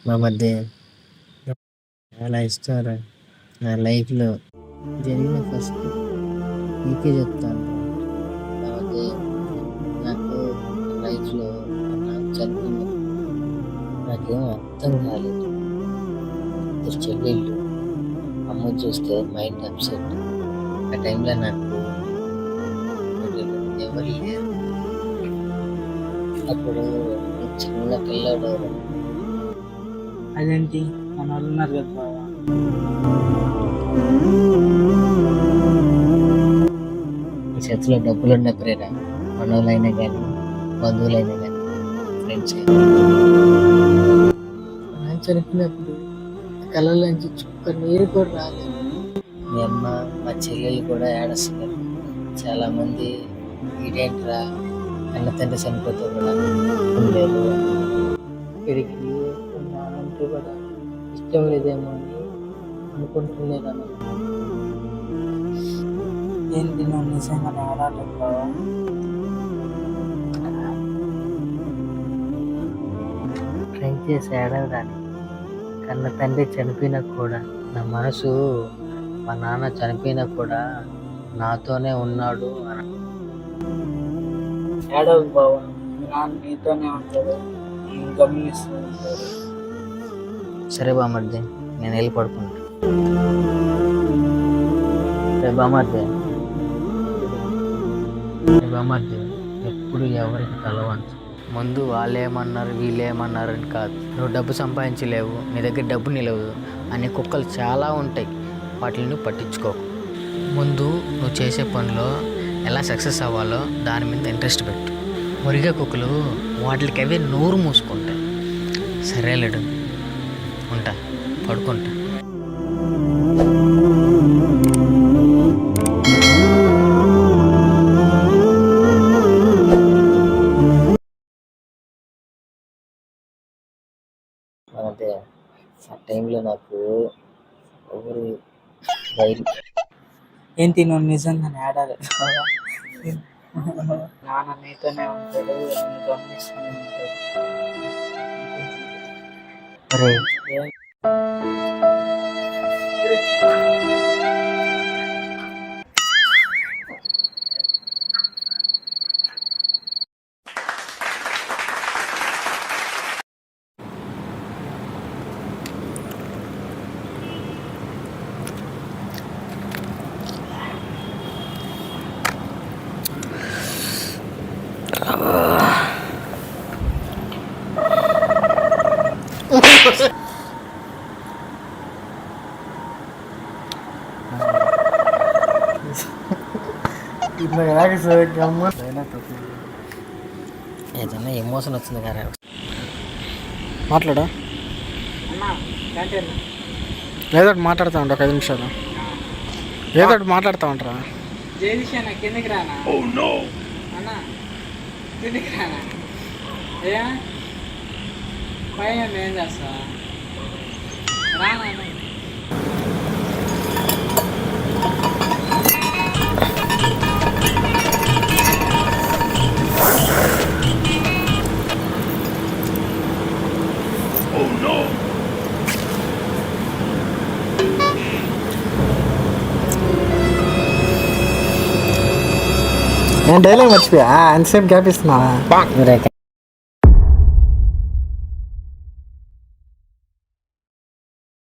మా మధ్య చాలా ఇష్టం రా. నా లైఫ్లో జరిగిన ఫస్ట్ మీకే చెప్తాను రా. మా మధ్య నాకు లైఫ్లో చనిపోయినప్పుడు నాకేం అర్థం కాలేదు. ఇద్దరు చెల్లెళ్ళు, అమ్మ చూస్తే మైండ్ అప్సెట్. ఆ టైంలో నాకు ఎవరు లేరు. అప్పుడు చిన్న పిల్లాడు. అదేంటి మన వాళ్ళు ఉన్నారు కదా బావా. ఈ చేతిలో డబ్బులు ఉన్నప్పుడేనా మనోళ్ళైనా కానీ బంధువులైనా కానీ ఫ్రెండ్స్ చనిపోయినప్పుడు కళ్ళలోంచి చుక్క నీరు కూడా రాలేదు. మీ అమ్మ మా చెల్లెలు కూడా ఏడుస్తున్నారు. చాలామంది ఇదేంట్రా అన్న తండ్రి చనిపోతే కూడా లేదు, ఇక్కడికి నానంటే కూడా ఇష్టం లేదేమో అని అనుకుంటున్నాను. ఏంటి నువ్వు నిజంగానే ఆడాలి బావా. ట్రై చేసి ఏడవడానికి. కన్న తండ్రి చనిపోయినా కూడా నా మనసు మా నాన్న చనిపోయినా కూడా నాతోనే ఉన్నాడు అని. ఏడవకు బావా, మీ నాన్న నీతోనే ఉంటాడు, నేను గమనిస్తూ ఉంటాడు. సరే బామర్ది, నేను వెళ్ళి పడుకుంటా. సరే బామర్ది, ఎప్పుడు ఎవరికి తలవంచు. ముందు వాళ్ళేమన్నారు వీళ్ళేమన్నారు అని కాదు. నువ్వు డబ్బు సంపాదించలేవు, నీ దగ్గర డబ్బు నిలవదు అనే కుక్కలు చాలా ఉంటాయి. వాటిని పట్టించుకోకు. ముందు నువ్వు చేసే పనిలో ఎలా సక్సెస్ అవ్వాలో దాని మీద ఇంట్రెస్ట్ పెట్టు. మురిగే కుక్కలు వాటికి అవే నోరు మూసుకుంటాయి. సరేలేడు, ఉంటా, పడుకుంటా. అంటే ఆ టైంలో నాకు ఎవరు ఏంటి నువ్వు నిజంగానే ఆడాలి బావా. నాన్న నీతోనే ఉంటాడు, నేను గమనిస్తూనే ఉంటాడు. ఏదన్నా ఎమోషన్ వచ్చింది కదా. మాట్లాడా అన్నా క్యాంటీన్ ఏదో ఒకటి మాట్లాడుతూ ఉంటా, 5 నిమిషాలు ఏదో ఒకటి మాట్లాడుతూ ఉంటారా. జయదీష్ అన్న కిందకి రానా. అన్న కిందకి రానా. ఏ పైన ఏం చేస్తా రానా. నేను డైలాగ్ మర్చిపోయా, ఎంతసేపు గ్యాప్ ఇస్తున్నా.